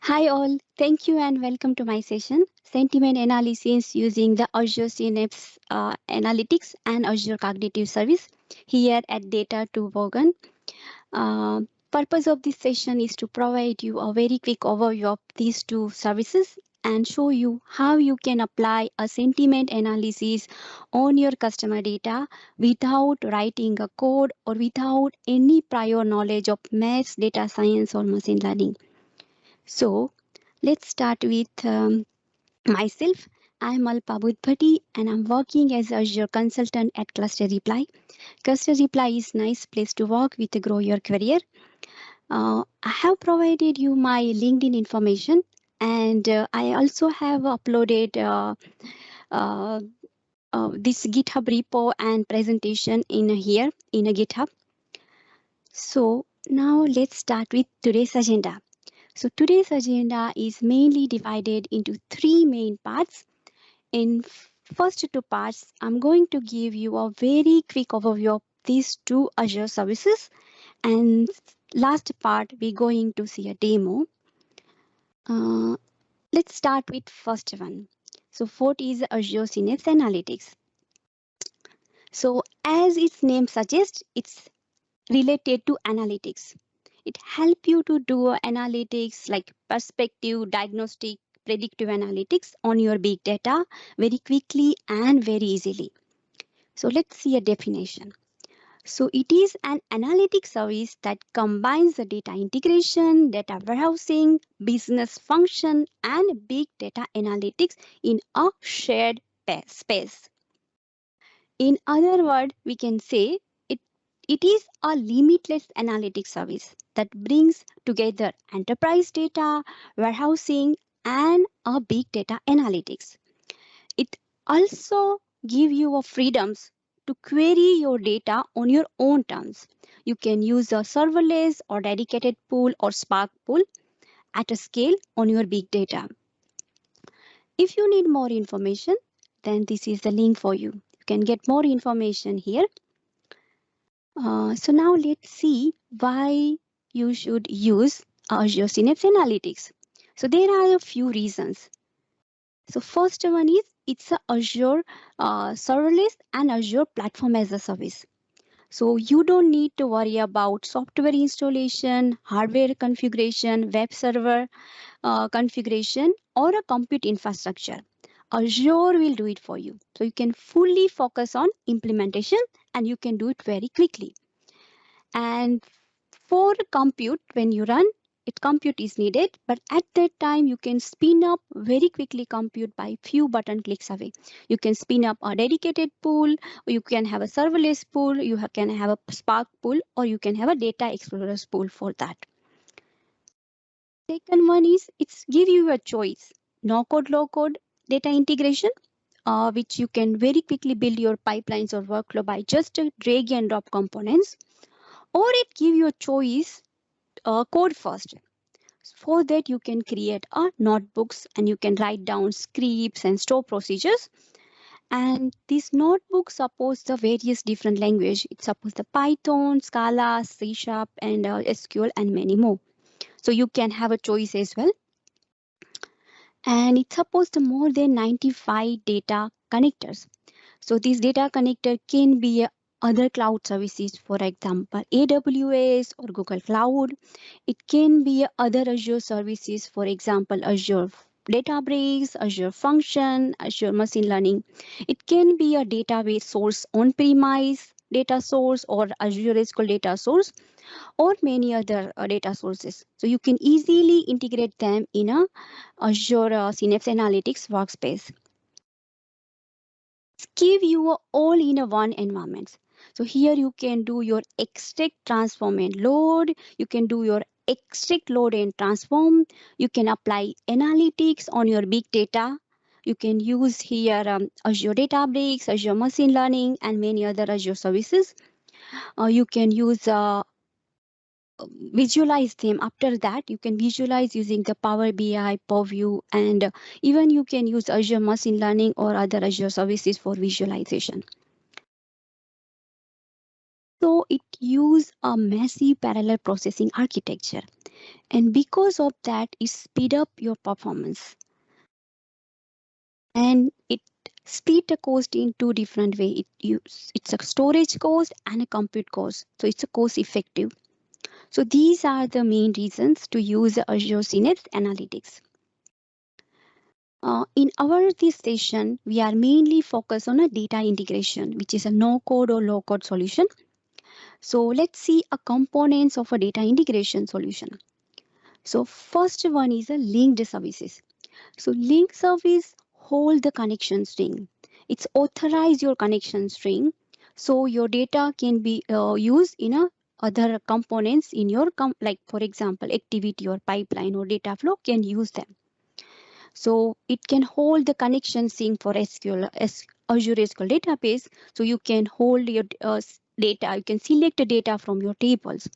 Hi all, thank you and welcome to my session, Sentiment Analysis using the Azure Synapse Analytics and Azure Cognitive Service here at Data Toboggan. Uh, Purpose of this session is to provide you a very quick overview of these two services and show you how you can apply a sentiment analysis on your customer data without writing a code or without any prior knowledge of maths, data science or machine learning. So let's start with myself. I'm Alpa Buddhabhatti and I'm working as Azure consultant at Cluster Reply. Cluster Reply is a nice place to work with to grow your career. I have provided you my LinkedIn information and I also have uploaded uh, this GitHub repo and presentation in here in a GitHub. So now let's start with today's agenda. So today's agenda is mainly divided into three main parts. In first two parts, I'm going to give you a very quick overview of these two Azure services. And last part, we're going to see a demo. Let's start with first one. So what is Azure Synapse Analytics? So as its name suggests, it's related to analytics. It helps you to do analytics like perspective, diagnostic, predictive analytics on your big data very quickly and very easily. So let's see a definition. So it is an analytics service that combines the data integration, data warehousing, business function, and big data analytics in a shared space. In other words, we can say it is a limitless analytics service that brings together enterprise data, warehousing, and a big data analytics. It also gives you a freedoms to query your data on your own terms. You can use a serverless or dedicated pool or Spark pool at a scale on your big data. If you need more information, then this is the link for you. You can get more information here. So now let's see why you should use Azure Synapse Analytics. So there are a few reasons. So first one is it's a Azure serverless and Azure platform as a service. So you don't need to worry about software installation, hardware configuration, web server configuration, or a compute infrastructure. Azure will do it for you. So you can fully focus on implementation and you can do it very quickly. And for compute, when you run, it compute is needed, but at that time you can spin up very quickly compute by few button clicks away. You can spin up a dedicated pool, or you can have a serverless pool, can have a Spark pool, or you can have a data explorers pool for that. Second one is it's give you a choice, no code, low code data integration. Which you can very quickly build your pipelines or workflow by just drag and drop components, or it give you a choice code first. For that you can create a notebooks and you can write down scripts and store procedures, and this notebook supports the various different language. It supports the Python, Scala, C# and SQL and many more, so you can have a choice as well. And it supports the more than 95 data connectors. So this data connector can be other cloud services, for example, AWS or Google Cloud. It can be other Azure services, for example, Azure Databricks, Azure Function, Azure Machine Learning. It can be a database source on-premise data source or Azure SQL data source or many other data sources. So you can easily integrate them in a Azure Synapse Analytics workspace. Give you a all in a one environment. So here you can do your extract, transform and load. You can do your extract, load and transform. You can apply analytics on your big data. You can use here Azure Databricks, Azure Machine Learning and many other Azure services. You can use visualize them. After that you can visualize using the Power BI, Purview, and even you can use Azure Machine Learning or other Azure services for visualization. So it uses a massive parallel processing architecture. And because of that, it speed up your performance. And it split the cost in two different ways. It's a storage cost and a compute cost. So it's a cost effective. So these are the main reasons to use Azure Synapse Analytics. In our this session, we are mainly focused on a data integration, which is a no-code or low-code solution. So let's see a components of a data integration solution. So first one is a linked services. So link service hold the connection string. It's authorize your connection string, so your data can be used in a other components in your like for example activity or pipeline or data flow can use them. So it can hold the connection string for Azure SQL database. So you can hold your data. You can select the data from your tables.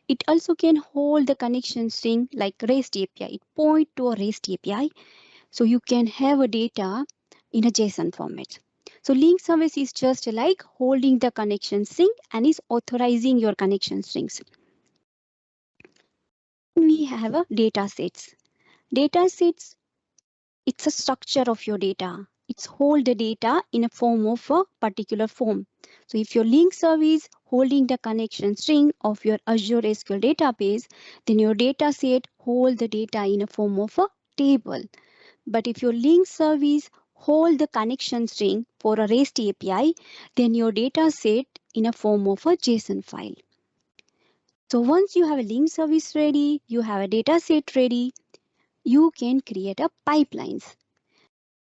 It also can hold the connection string like REST API. It point to a REST API, so you can have a data in a JSON format. So link service is just like holding the connection string and is authorizing your connection strings. We have a data sets. Data sets, it's a structure of your data. It's hold the data in a form of a particular form. So if your link service holding the connection string of your Azure SQL database, then your data set hold the data in a form of a table. But if your link service hold the connection string for a REST API, then your data set in a form of a JSON file. So once you have a link service ready, you have a data set ready, you can create a pipelines.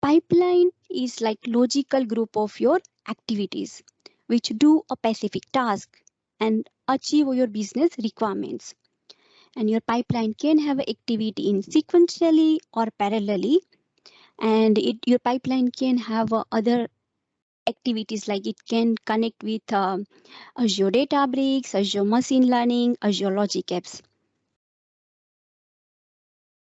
Pipeline is like logical group of your activities which do a specific task and achieve your business requirements. And your pipeline can have activity in sequentially or parallelly, and your pipeline can have other activities like it can connect with Azure Databricks, Azure Machine Learning, Azure Logic Apps.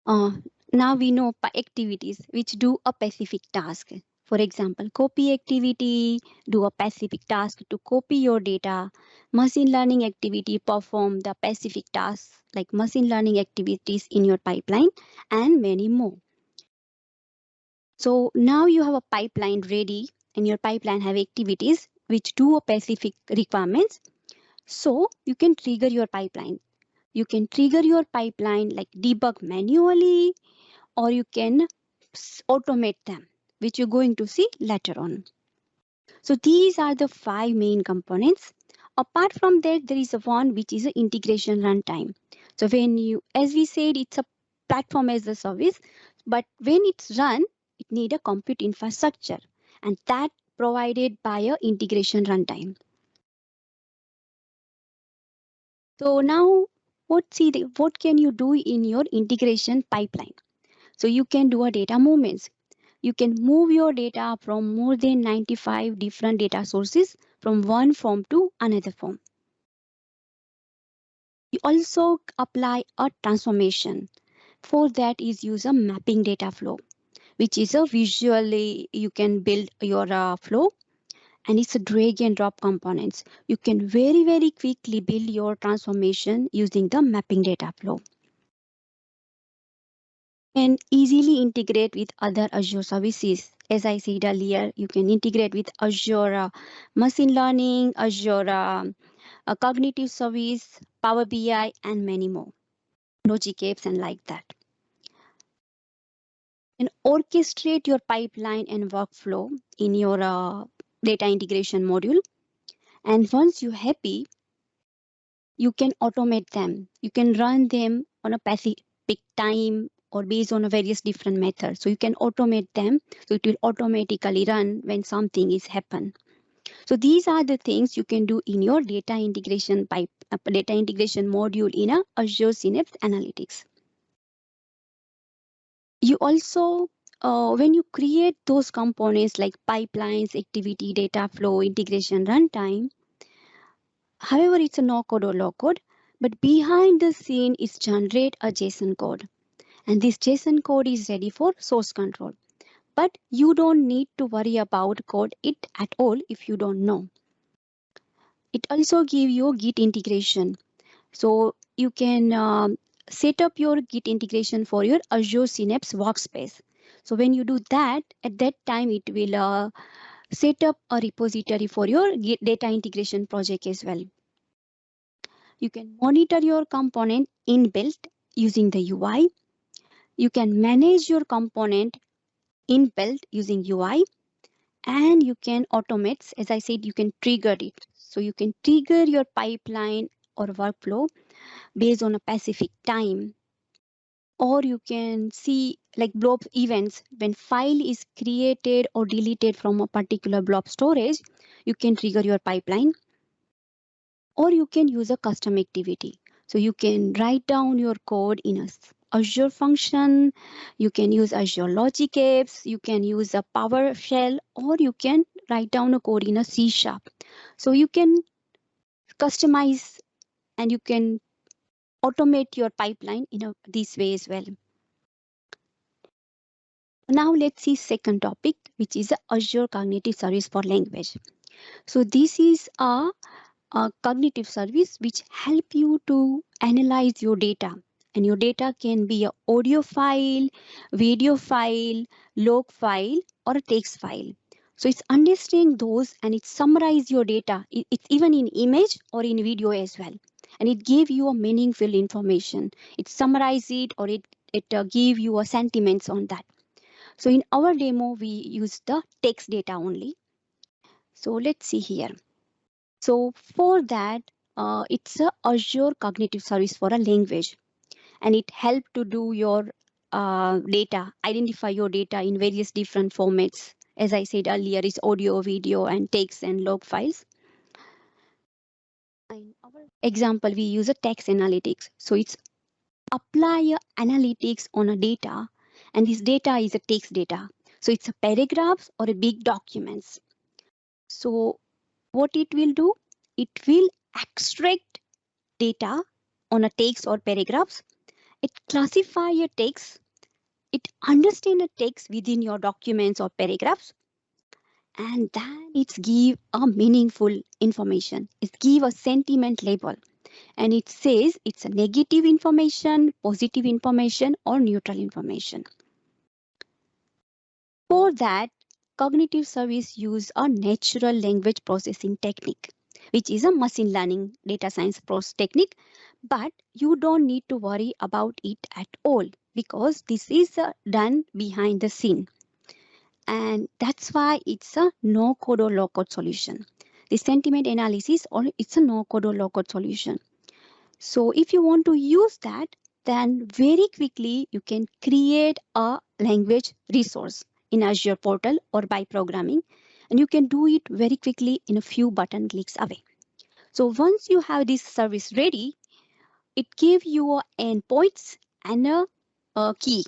Uh, Now we know activities which do a specific task. For example, copy activity, do a specific task to copy your data. Machine learning activity perform the specific tasks like machine learning activities in your pipeline and many more. So now you have a pipeline ready and your pipeline have activities which do a specific requirements. So you can trigger your pipeline. You can trigger your pipeline like debug manually, or you can automate them, which you're going to see later on. So these are the 5 main components. Apart from that, there is a one which is an integration runtime. So when you, as we said, it's a platform as a service, but when it's run, it need a compute infrastructure, and that provided by a integration runtime. So now, what can you do in your integration pipeline? So you can do a data movements. You can move your data from more than 95 different data sources from one form to another form. You also apply a transformation. For that is use a mapping data flow, which is a visually you can build your flow, and it's a drag and drop components. You can very quickly build your transformation using the mapping data flow. And easily integrate with other Azure services. As I said earlier, you can integrate with Azure Machine Learning, Azure Cognitive Service, Power BI, and many more. Logic apps and like that. And orchestrate your pipeline and workflow in your data integration module. And once you're happy, you can automate them. You can run them on a specific time or based on a various different methods. So you can automate them. So it will automatically run when something is happen. So these are the things you can do in your data integration data integration module in a Azure Synapse Analytics. You also when you create those components like pipelines, activity, data flow, integration, runtime, however, it's a no code or low code, but behind the scene is generate a JSON code. And this JSON code is ready for source control. But you don't need to worry about code it at all if you don't know. It also gives you Git integration. So you can set up your Git integration for your Azure Synapse workspace. So when you do that, at that time it will set up a repository for your Git data integration project as well. You can monitor your component inbuilt using the UI. You can manage your component inbuilt using UI, and you can automate. As I said, you can trigger it. So you can trigger your pipeline or workflow based on a specific time, or you can see like blob events. When file is created or deleted from a particular blob storage, you can trigger your pipeline, or you can use a custom activity. So you can write down your code in a Azure function, you can use Azure Logic Apps, you can use a PowerShell, or you can write down a code in a C#. So you can customize and you can automate your pipeline in this way as well. Now let's see second topic, which is Azure Cognitive Service for Language. So this is a cognitive service which help you to analyze your data, and your data can be a audio file, video file, log file, or a text file. So it's understanding those and it summarize your data. It's even in image or in video as well, and it give you a meaningful information. It summarize it, or it give you a sentiments on that. So in our demo we use the text data only. So let's see here. So for that, it's a Azure Cognitive Service for a language, and it helps to do your data, identify your data in various different formats. As I said earlier, it's audio, video, and text and log files. In our example, we use a text analytics. So it's apply a analytics on a data, and this data is a text data. So it's a paragraphs or a big documents. So what it will do? It will extract data on a text or paragraphs. It classify a text. It understand a text within your documents or paragraphs, and then it's give a meaningful information. It give a sentiment label, and it says it's a negative information, positive information, or neutral information. For that, cognitive service use a natural language processing technique, which is a machine learning data science technique, but you don't need to worry about it at all because this is done behind the scene. And that's why it's a no code or low code solution. The sentiment analysis, or it's a no code or low code solution. So if you want to use that, then very quickly you can create a language resource in Azure portal or by programming, and you can do it very quickly in a few button clicks away. So once you have this service ready, it gives you endpoints and a key.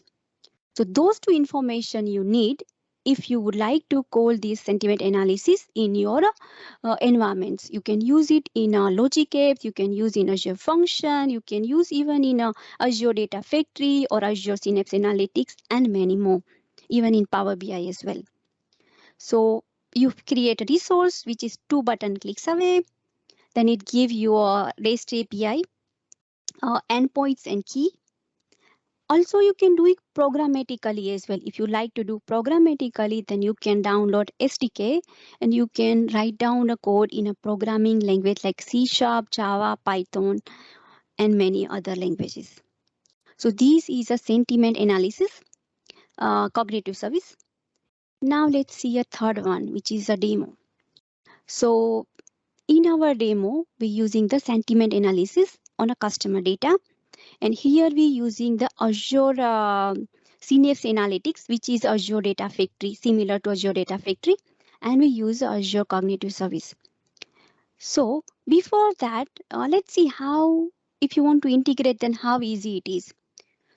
So those two information you need if you would like to call this sentiment analysis in your environments. You can use it in a Logic Apps, you can use in Azure Function, you can use even in a Azure Data Factory or Azure Synapse Analytics and many more, even in Power BI as well. So you create a resource which is 2 button clicks away. Then it gives you a REST API, endpoints and key. Also, you can do it programmatically as well. If you like to do programmatically, then you can download SDK and you can write down a code in a programming language like C#, Java, Python, and many other languages. So this is a sentiment analysis, cognitive service. Now let's see a third one, which is a demo. So in our demo, we're using the sentiment analysis on a customer data. And here we're using the Azure Synapse Analytics, which is Azure Data Factory, similar to Azure Data Factory. And we use Azure Cognitive Service. So before that, let's see how, if you want to integrate, then how easy it is.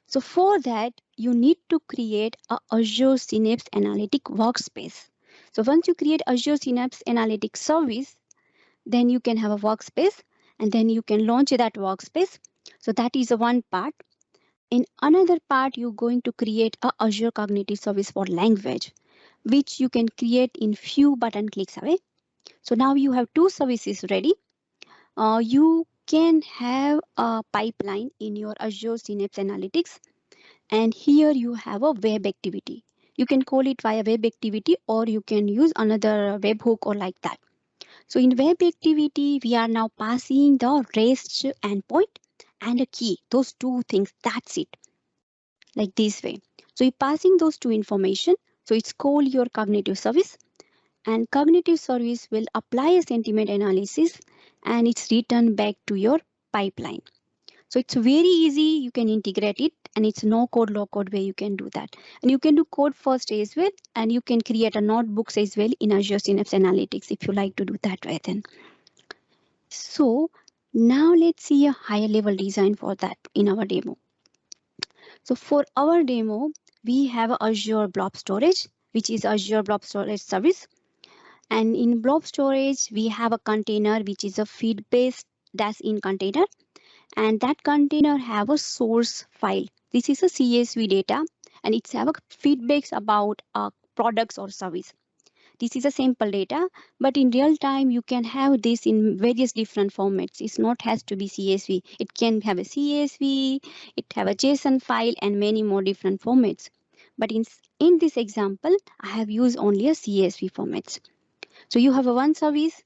So for that, you need to create a Azure Synapse Analytics workspace. So once you create Azure Synapse Analytics service, then you can have a workspace and then you can launch that workspace. So that is one part. In another part, you're going to create a Azure Cognitive Service for language, which you can create in few button clicks away. So now you have two services ready. You can have a pipeline in your Azure Synapse Analytics, and here you have a web activity. You can call it via web activity, or you can use another webhook or like that. So in web activity, we are now passing the REST endpoint and a key. Those two things, that's it. Like this way. So you're passing those two information. So it's called your cognitive service, and cognitive service will apply a sentiment analysis and it's returned back to your pipeline. So it's very easy. You can integrate it, and it's no code, low code way you can do that. And you can do code first as well, and you can create a notebooks as well in Azure Synapse Analytics if you like to do that way then. So now let's see a higher level design for that in our demo. So for our demo, we have Azure Blob Storage, which is Azure Blob Storage service. And in Blob Storage, we have a container which is a feed-based dash-in container. And that container have a source file. This is a CSV data, and it's have a feedbacks about products or service. This is a sample data, but in real time, you can have this in various different formats. It's not has to be CSV. It can have a CSV, it have a JSON file, and many more different formats. But in this example, I have used only a CSV formats. So you have a one service,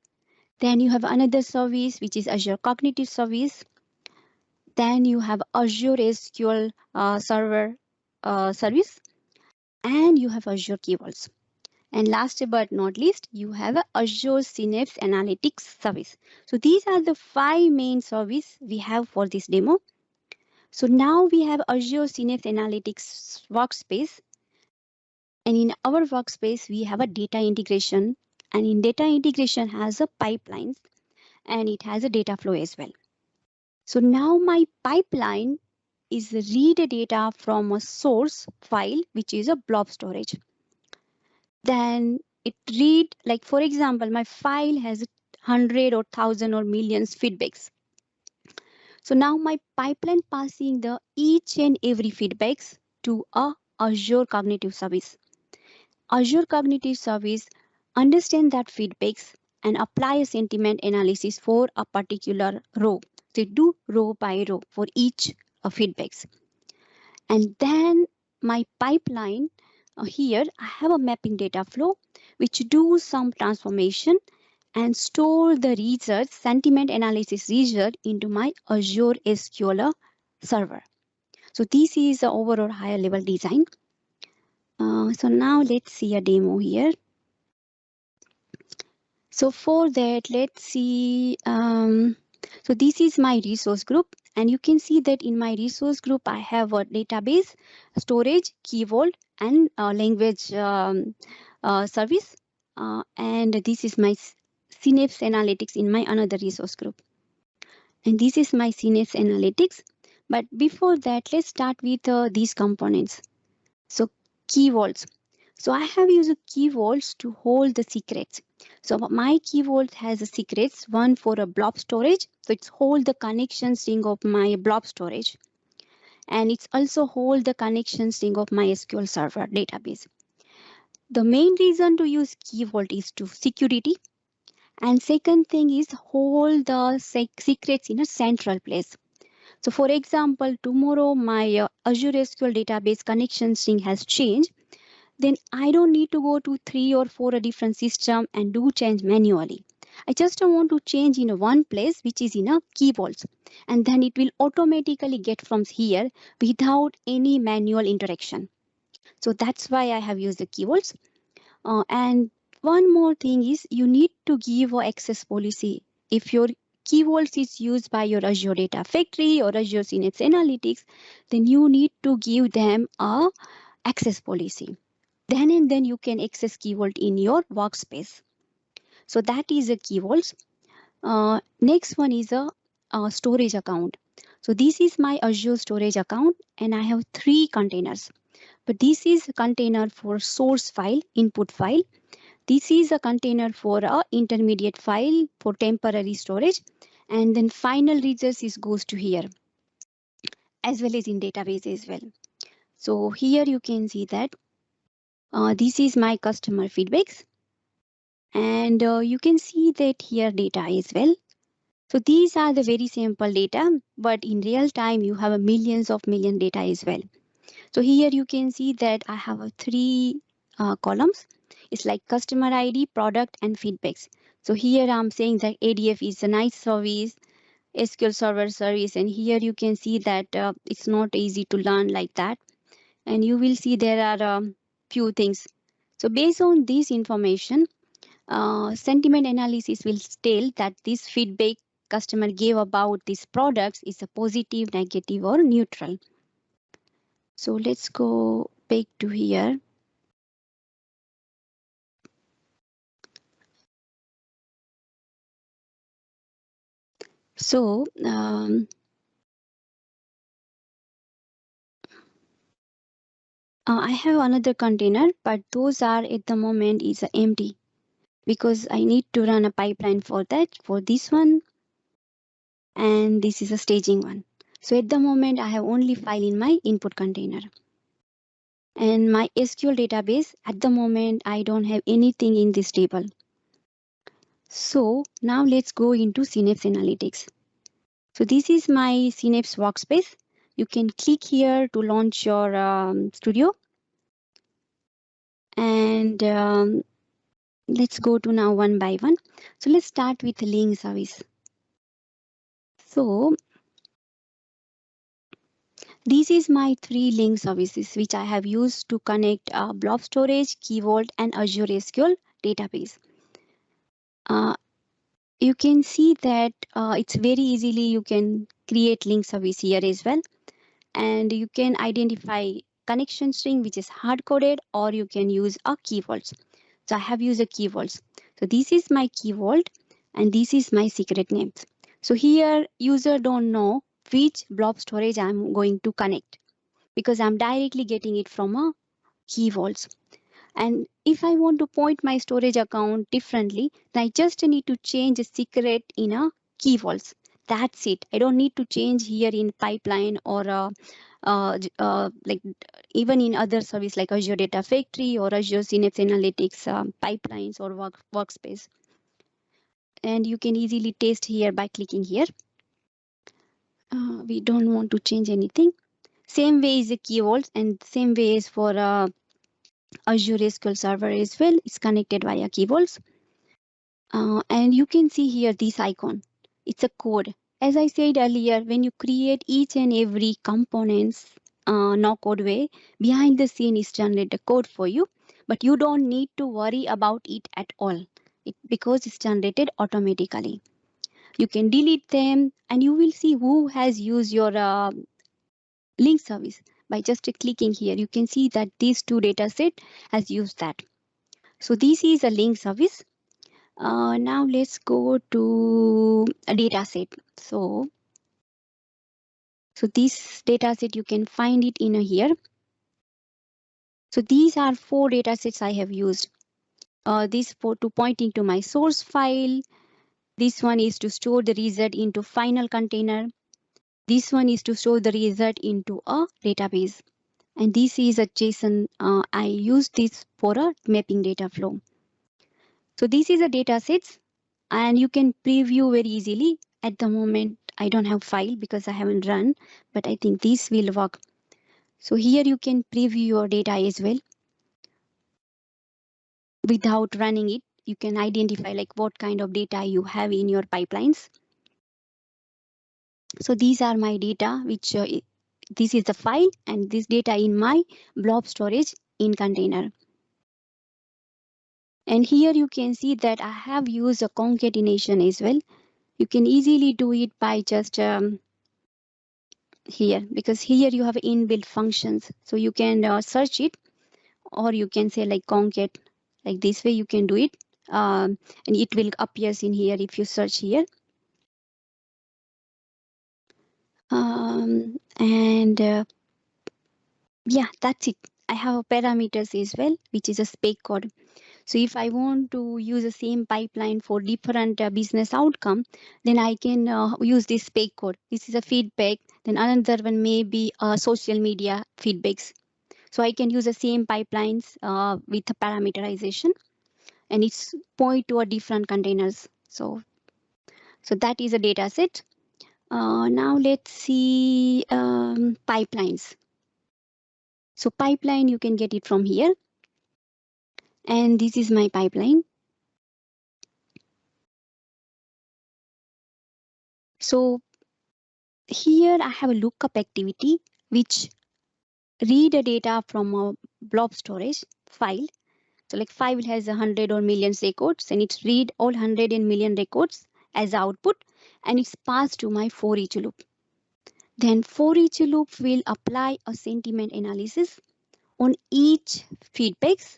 then you have another service, which is Azure Cognitive Service. Then you have Azure SQL Server service, and you have Azure Key Vaults. And last but not least, you have a Azure Synapse Analytics service. So these are the 5 main services we have for this demo. So now we have Azure Synapse Analytics workspace. And in our workspace, we have a data integration. And in data integration has a pipelines, and it has a data flow as well. So now my pipeline is read data from a source file, which is a blob storage. Then it read, like for example, my file has 100 or 1,000 or millions feedbacks. So now my pipeline passing the each and every feedbacks to a Azure Cognitive Service. Azure Cognitive Service understand that feedbacks and apply a sentiment analysis for a particular row. They do row by row for each feedbacks. And then my pipeline here, I have a mapping data flow, which do some transformation and store the results, sentiment analysis result into my Azure SQL Server. So this is the overall higher level design. So now let's see a demo here. So for that, let's see. So this is my resource group, and you can see that in my resource group, I have a database, storage, key vault, and language service. And this is my Synapse Analytics in my another resource group. And this is my Synapse Analytics. But before that, let's start with these components. So key vaults. So I have used key vaults to hold the secrets. So my key vault has a secrets, one for a blob storage. So it's hold the connection string of my blob storage. And it's also hold the connection string of my SQL Server database. The main reason to use key vault is to security. And second thing is hold the secrets in a central place. So for example, tomorrow my Azure SQL database connection string has changed. Then I don't need to go to 3 or 4 different system and do change manually. I just want to change in one place, which is in a key vault, and then it will automatically get from here without any manual interaction. So that's why I have used the key vaults. And one more thing is you need to give an access policy. If your key vaults is used by your Azure Data Factory or Azure Synapse Analytics, then you need to give them a access policy. Then and then you can access key vault in your workspace. So that is a key vault. Next one is a storage account. So this is my Azure storage account, and I have 3 containers. But this is a container for source file, input file. This is a container for a intermediate file for temporary storage. And then final results goes to here, as well as in database as well. So here you can see that this is my customer feedbacks. And you can see that here data as well. So these are the very simple data, but in real time, you have a millions of million data as well. So here you can see that I have a three columns. It's like customer ID, product, and feedbacks. So here I'm saying that ADF is a nice service, SQL Server service, and here you can see that it's not easy to learn like that. And you will see there are few things. So based on this information, sentiment analysis will tell that this feedback customer gave about these products is a positive, negative, or neutral. So let's go back to here. So I have another container, but those are at the moment is empty because I need to run a pipeline for that, for this one, and this is a staging one. So at the moment, I have only file in my input container. And my SQL database, at the moment, I don't have anything in this table. So now let's go into Synapse Analytics. So this is my Synapse workspace. You can click here to launch your studio. And let's go to now one by one. So let's start with link service. So this is my three link services which I have used to connect Blob Storage, Key Vault, and Azure SQL database. You can see that it's very easily you can create link service here as well, and you can identify connection string which is hard coded, or you can use a key vault. So I have used a key vault. So this is my key vault, and this is my secret name. So here user don't know which blob storage I'm going to connect because I'm directly getting it from a key vault. And if I want to point my storage account differently, then I just need to change a secret in a key vault. That's it. I don't need to change here in pipeline or like even in other service like Azure Data Factory or Azure Synapse Analytics pipelines or workspace. And you can easily test here by clicking here. We don't want to change anything. Same way is the key vault, and same way is for Azure SQL Server as well. It's connected via key vaults. And you can see here this icon. It's a code. As I said earlier, when you create each and every components no code way, behind the scene is generate the code for you, but you don't need to worry about it at all because it's generated automatically. You can delete them, and you will see who has used your link service by just clicking here. You can see that these two data set has used that. So this is a link service. Now let's go to a data set. So this data set, you can find it in here. So these are four data sets I have used. This for to pointing to my source file. This one is to store the result into final container. This one is to store the result into a database. And this is a JSON. I use this for a mapping data flow. So this is a data sets, and you can preview very easily. At the moment, I don't have file because I haven't run, but I think this will work. So here you can preview your data as well. Without running it, you can identify like what kind of data you have in your pipelines. So these are my data, which this is the file, and this data in my blob storage in container. And here you can see that I have used a concatenation as well. You can easily do it by just here, because here you have inbuilt functions. So you can search it, or you can say like concat, like this way you can do it. And it will appears in here if you search here. And yeah, that's it. I have parameters as well, which is a spec code. So if I want to use the same pipeline for different business outcome, then I can use this spec code. This is a feedback. Then another one may be social media feedbacks. So I can use the same pipelines with the parameterization, and it's point to a different containers. So So that is a data set. Now let's see pipelines. So pipeline, you can get it from here. And this is my pipeline. So here I have a lookup activity which read a data from a blob storage file. So like file has 100 or millions records, and it's read all 100 and million records as output, and it's passed to my for each loop. Then for each loop will apply a sentiment analysis on each feedbacks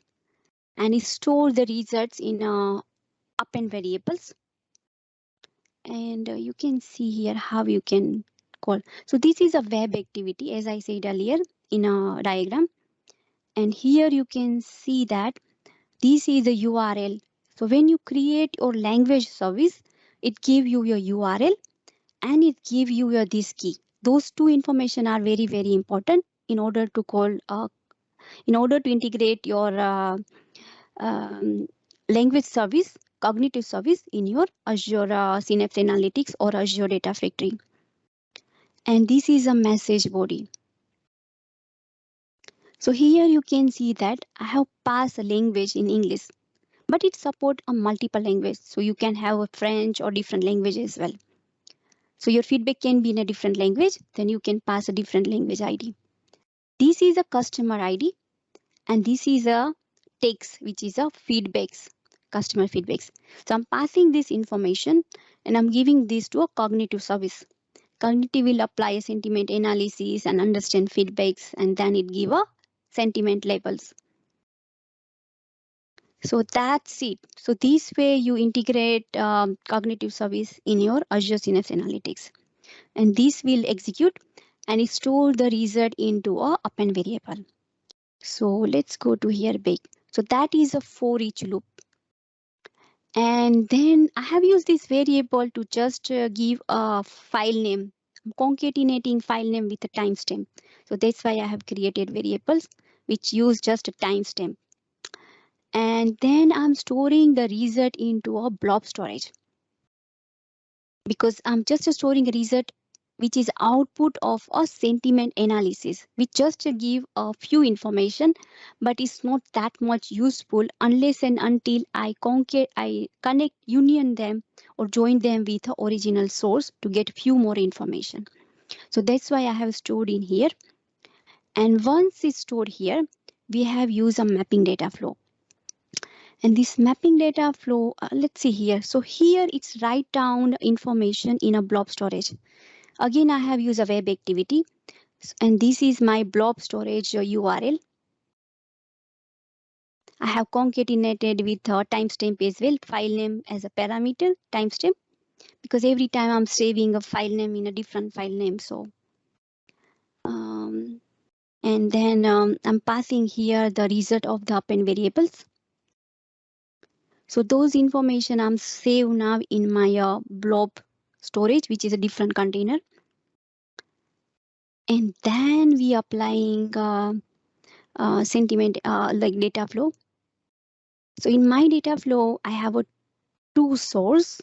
and store the results in append variables. And you can see here how you can call. So this is a web activity, as I said earlier in a diagram. And here you can see that this is the URL. So when you create your language service, it gives you your URL and it gives you your this key. Those two information are very, very important in order to call, in order to integrate your language service, cognitive service in your Azure Synapse Analytics or Azure Data Factory. And this is a message body. So here you can see that I have passed a language in English, but it supports a multiple language. So you can have a French or different language as well. So your feedback can be in a different language, then you can pass a different language ID. This is a customer ID, and this is a text, which is a feedbacks, customer feedbacks. So I'm passing this information and I'm giving this to a cognitive service. Cognitive will apply a sentiment analysis and understand feedbacks, and then it give a sentiment labels. So that's it. So this way you integrate cognitive service in your Azure Synapse Analytics. And this will execute and store the result into a append variable. So let's go to here big. So that is a for each loop. And then I have used this variable to just give a file name. I'm concatenating file name with a timestamp. So that's why I have created variables which use just a timestamp. And then I'm storing the result into a blob storage, because I'm just storing a result which is output of a sentiment analysis, which just give a few information, but it's not that much useful unless and until I connect union them or join them with the original source to get few more information. So that's why I have stored in here. And once it's stored here, we have used a mapping data flow. And this mapping data flow, let's see here. So here it's write down information in a blob storage. Again, I have used a web activity. And this is my blob storage URL. I have concatenated with timestamp as well, file name as a parameter, timestamp, because every time I'm saving a file name in a different file name. So, and then I'm passing here the result of the append variables. So those information I'm saved now in my blob storage, which is a different container. And then we applying sentiment like data flow. So in my data flow, I have a two source.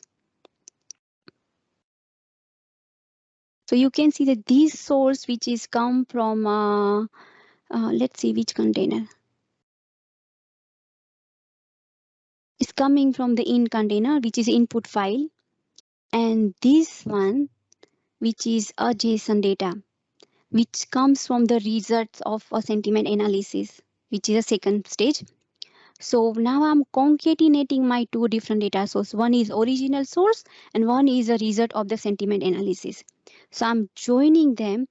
So you can see that this source, which is come from, let's see which container. It's coming from the in container, which is input file. And this one, which is a JSON data, which comes from the results of a sentiment analysis, which is a second stage. So now I'm concatenating my two different data sources. One is original source and one is a result of the sentiment analysis. So I'm joining them.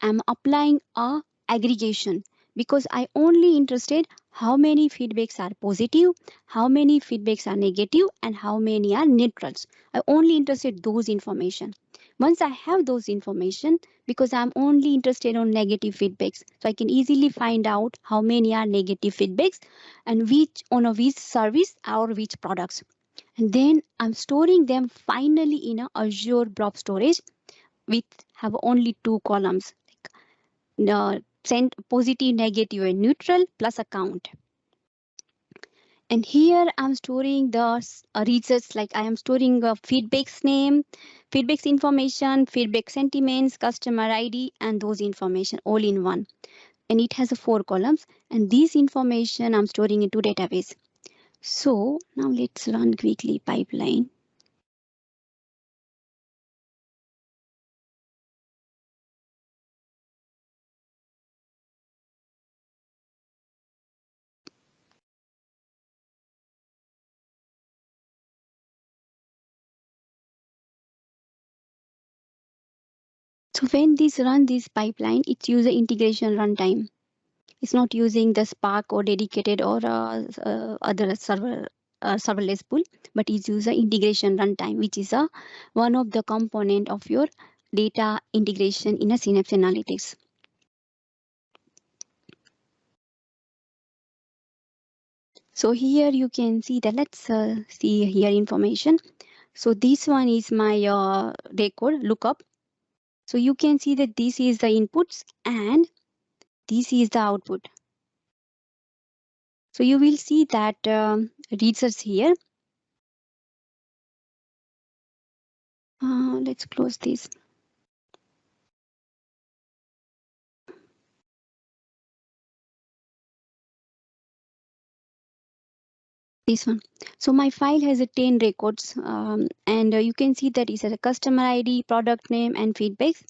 I'm applying a aggregation because I only interested how many feedbacks are positive, how many feedbacks are negative, and how many are neutrals. I only interested those information. Once I have those information, because I'm only interested on negative feedbacks, so I can easily find out how many are negative feedbacks and which on a which service or which products. And then I'm storing them finally in a Azure Blob Storage with have only two columns, send positive, negative, and neutral plus a count. And here I'm storing the results, like I am storing feedback's name, feedback's information, feedback sentiments, customer ID, and those information all in one. And it has 4 columns. And this information I'm storing into database. So now let's run quickly pipeline. So when this run this pipeline, it's user integration runtime. It's not using the Spark or dedicated or other serverless pool, but it's user integration runtime, which is one of the component of your data integration in a Synapse Analytics. So here you can see that. Let's see here information. So this one is my record lookup. So you can see that this is the inputs and this is the output. So you will see that results here. Let's close this. This one. So my file has a 10 records, and you can see that it has a customer ID, product name, and feedbacks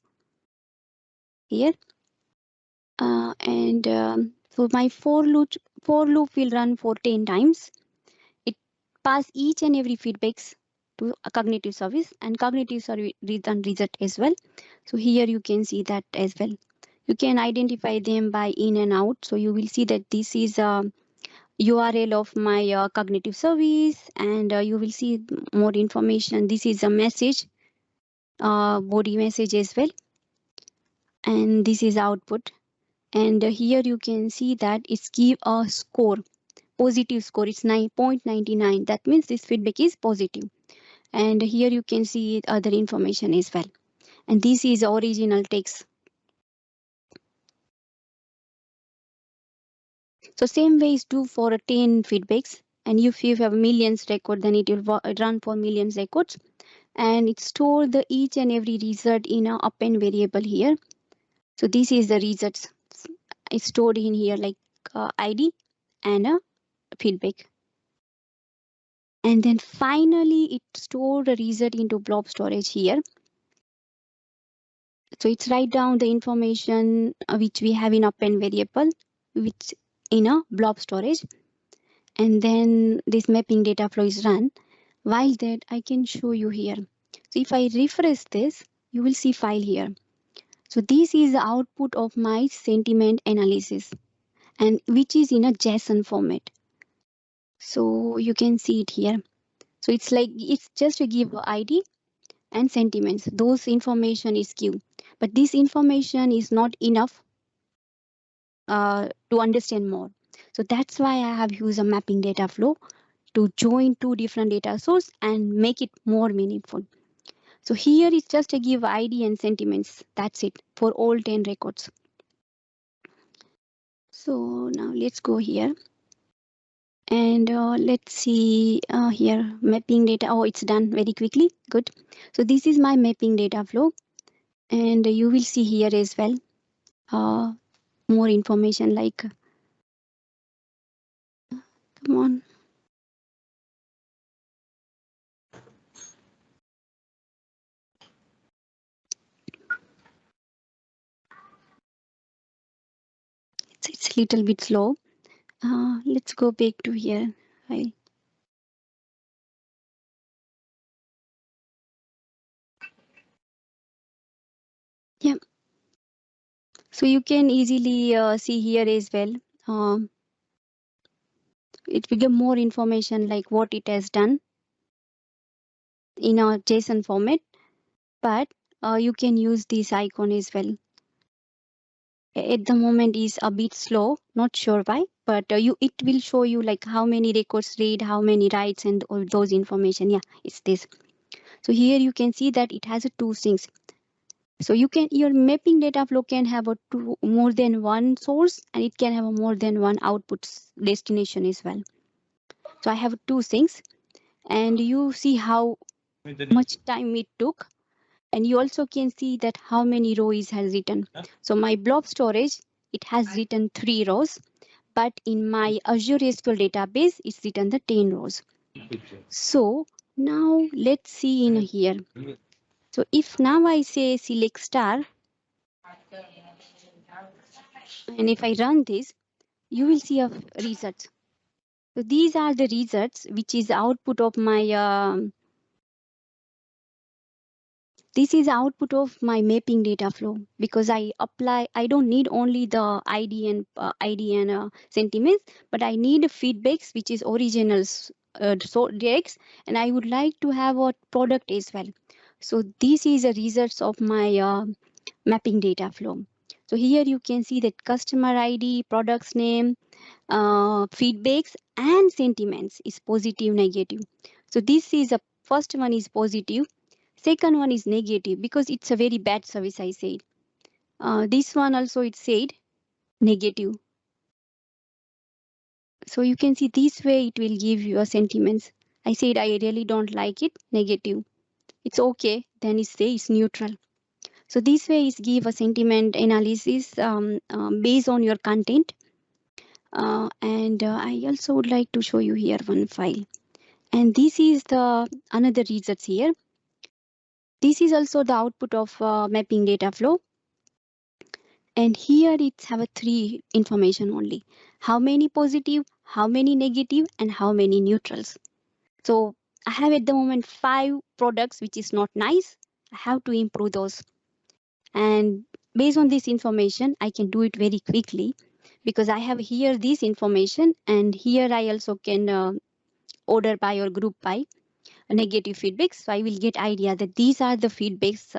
here. And so my for loop will run for 10 times. It pass each and every feedbacks to a cognitive service, and cognitive service return result as well. So here you can see that as well. You can identify them by in and out. So you will see that this is URL of my cognitive service, and you will see more information. This is a message, body message as well, and this is output. And here you can see that it's give a score, positive score. It's 9.99. That means this feedback is positive. And here you can see other information as well. And this is original text. So same way is do for 10 feedbacks. And if you have millions record, then it will run for millions records. And it stores the each and every result in a append variable here. So this is the results. It's stored in here like ID and a feedback. And then finally it stored the result into blob storage here. So it's write down the information which we have in append variable, which in a blob storage. And then this mapping data flow is run. While that, I can show you here. So if I refresh this, you will see file here. So this is the output of my sentiment analysis, and which is in a JSON format. So you can see it here. So it's like, it's just to give ID and sentiments. Those information is queue, but this information is not enough to understand more. So that's why I have used a mapping data flow to join two different data source and make it more meaningful. So here it's just to give ID and sentiments. That's it for all 10 records. So now let's go here. And let's see here, mapping data. Oh, it's done very quickly. Good. So this is my mapping data flow. And you will see here as well more information like, come on. It's a little bit slow. Let's go back to here. Yeah. So you can easily see here as well. It will give more information like what it has done in a JSON format, but you can use this icon as well. At the moment is a bit slow, not sure why, but it will show you like how many records read, how many writes, and all those information. Yeah, it's this. So here you can see that it has two things. So your mapping data flow can have more than one source, and it can have more than one output destination as well. So I have two things, and you see how much time it took. And you also can see that how many rows has written. So my blob storage, it has written 3 rows, but in my Azure SQL database, it's written the 10 rows. So now let's see in here. So if now I say select star, and if I run this, you will see a results. So these are the results, which is output of my this is output of my mapping data flow, because I don't need only the ID and sentiments, but I need feedbacks, which is originals, so directs, and I would like to have a product as well. So this is the results of my mapping data flow. So here you can see that customer ID, product's name, feedbacks and sentiments is positive, negative. So this is a first one is positive, second one is negative because it's a very bad service, I said. This one also it said negative. So you can see this way it will give you a sentiments. I said I really don't like it, negative. It's okay, then it says neutral. So this way is give a sentiment analysis based on your content. And I also would like to show you here one file. And this is the another results here. This is also the output of mapping data flow. And here it's have a 3 information only. How many positive, how many negative, and how many neutrals. So I have at the moment 5 products, which is not nice. I have to improve those. And based on this information, I can do it very quickly because I have here this information, and here I also can order by or group by negative feedbacks. So I will get idea that these are the feedbacks,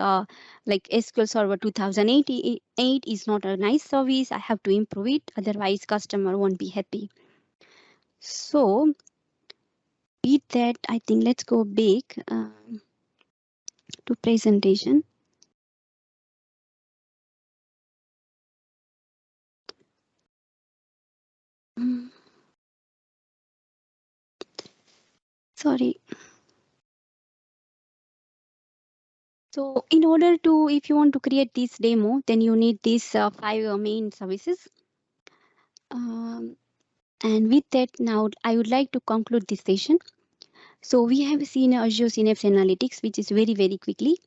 like SQL Server 2088 is not a nice service. I have to improve it. Otherwise, customer won't be happy. So with that, I think let's go back to presentation. Sorry. So in order to, if you want to create this demo, then you need these 5 main services. And with that, now I would like to conclude this session. So we have seen Azure Synapse Analytics, which is very, very quickly.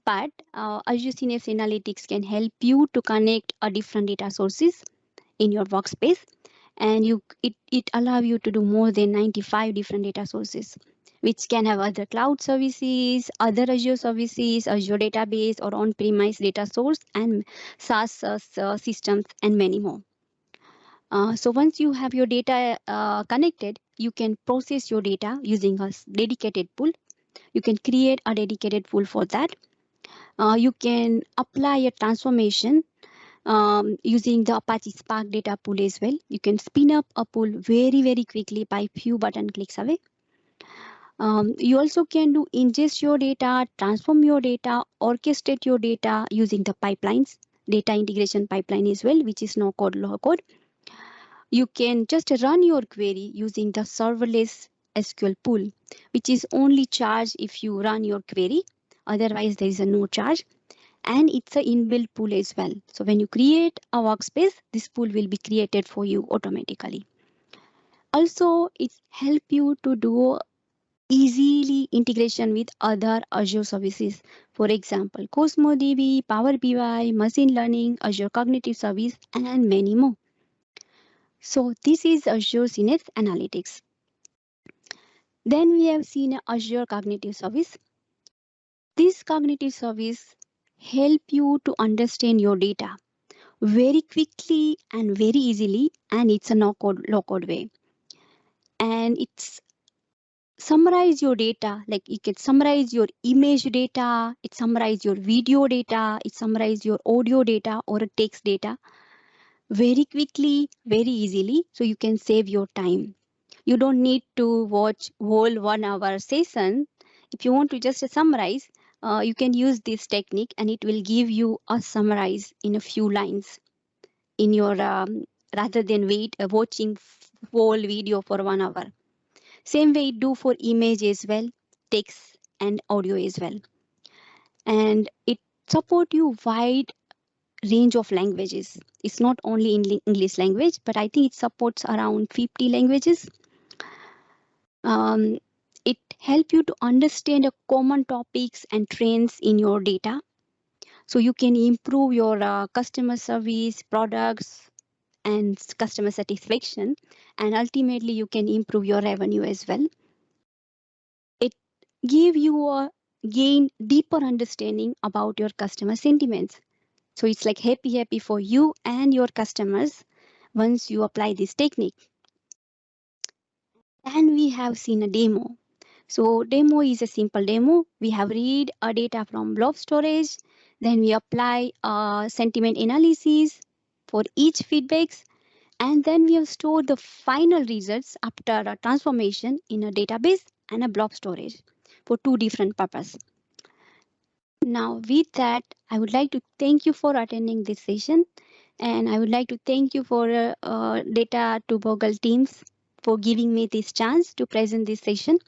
But Azure Synapse Analytics can help you to connect different data sources in your workspace. And it allow you to do more than 95 different data sources, which can have other cloud services, other Azure services, Azure database, or on-premise data source, and SaaS systems, and many more. So once you have your data connected, you can process your data using a dedicated pool. You can create a dedicated pool for that. You can apply a transformation using the Apache Spark data pool as well. You can spin up a pool very, very quickly by few button clicks away. You also can do ingest your data, transform your data, orchestrate your data using the pipelines, data integration pipeline as well, which is no code, low code. You can just run your query using the serverless SQL pool, which is only charged if you run your query. Otherwise, there is a no charge. And it's an inbuilt pool as well. So when you create a workspace, this pool will be created for you automatically. Also, it helps you to do easily integration with other Azure services. For example, Cosmo DB, Power BI, machine learning, Azure Cognitive Service, and many more. So this is Azure Synapse Analytics. Then we have seen Azure Cognitive Service. This cognitive service help you to understand your data very quickly and very easily, and it's a no code, low code way. And it's summarize your data, like you can summarize your image data, it summarize your video data, it summarize your audio data or a text data very quickly, very easily, so you can save your time. You don't need to watch whole 1 hour session. If you want to just summarize, you can use this technique and it will give you a summarize in a few lines in your rather than watching whole video for 1 hour. Same way it do for image as well, text and audio as well. And it support you wide range of languages. It's not only in English language, but I think it supports around 50 languages. Um, it help you to understand the common topics and trends in your data. So you can improve your customer service, products, and customer satisfaction. And ultimately, you can improve your revenue as well. It give you a gain deeper understanding about your customer sentiments. So it's like happy for you and your customers once you apply this technique. And we have seen a demo. So demo is a simple demo. We have read a data from blob storage, then we apply a sentiment analysis for each feedbacks, and then we have stored the final results after a transformation in a database and a blob storage for two different purposes. Now, with that, I would like to thank you for attending this session, and I would like to thank you for Data Toboggan teams for giving me this chance to present this session.